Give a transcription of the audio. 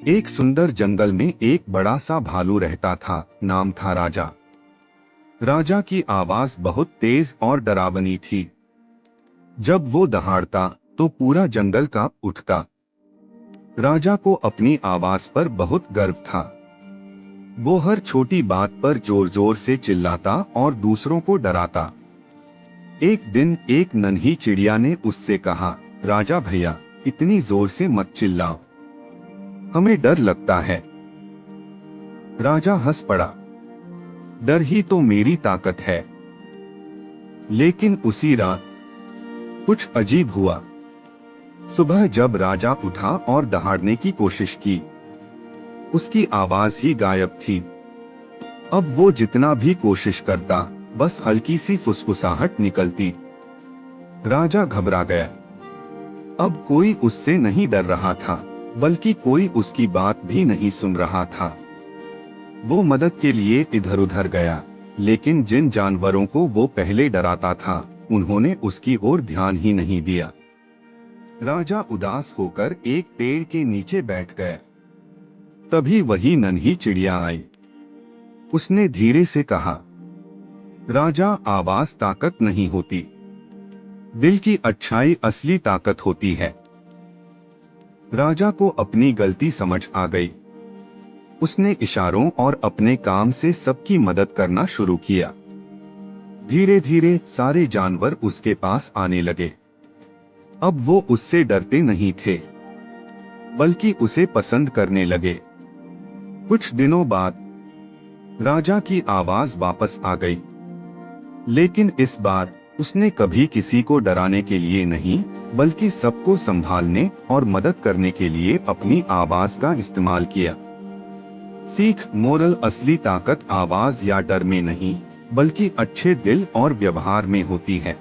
एक सुंदर जंगल में एक बड़ा सा भालू रहता था। नाम था राजा। राजा की आवाज बहुत तेज और डरावनी थी। जब वो दहाड़ता तो पूरा जंगल कांप उठता। राजा को अपनी आवाज पर बहुत गर्व था। वो हर छोटी बात पर जोर जोर से चिल्लाता और दूसरों को डराता। एक दिन एक नन्ही चिड़िया ने उससे कहा, राजा भैया, इतनी जोर से मत चिल्लाओ, हमें डर लगता है। राजा हंस पड़ा, डर ही तो मेरी ताकत है। लेकिन उसी रात कुछ अजीब हुआ। सुबह जब राजा उठा और दहाड़ने की कोशिश की, उसकी आवाज ही गायब थी। अब वो जितना भी कोशिश करता, बस हल्की सी फुसफुसाहट निकलती। राजा घबरा गया। अब कोई उससे नहीं डर रहा था, बल्कि कोई उसकी बात भी नहीं सुन रहा था। वो मदद के लिए इधर उधर गया, लेकिन जिन जानवरों को वो पहले डराता था, उन्होंने उसकी ओर ध्यान ही नहीं दिया। राजा उदास होकर एक पेड़ के नीचे बैठ गया। तभी वही नन्ही चिड़िया आई। उसने धीरे से कहा, राजा, आवाज ताकत नहीं होती, दिल की अच्छाई असली ताकत होती है। राजा को अपनी गलती समझ आ गई। उसने इशारों और अपने काम से सबकी मदद करना शुरू किया। धीरे धीरे सारे जानवर उसके पास आने लगे। अब वो उससे डरते नहीं थे, बल्कि उसे पसंद करने लगे। कुछ दिनों बाद राजा की आवाज वापस आ गई, लेकिन इस बार उसने कभी किसी को डराने के लिए नहीं, बल्कि सबको संभालने और मदद करने के लिए अपनी आवाज का इस्तेमाल किया। सीख मोरल, असली ताकत आवाज या डर में नहीं, बल्कि अच्छे दिल और व्यवहार में होती है।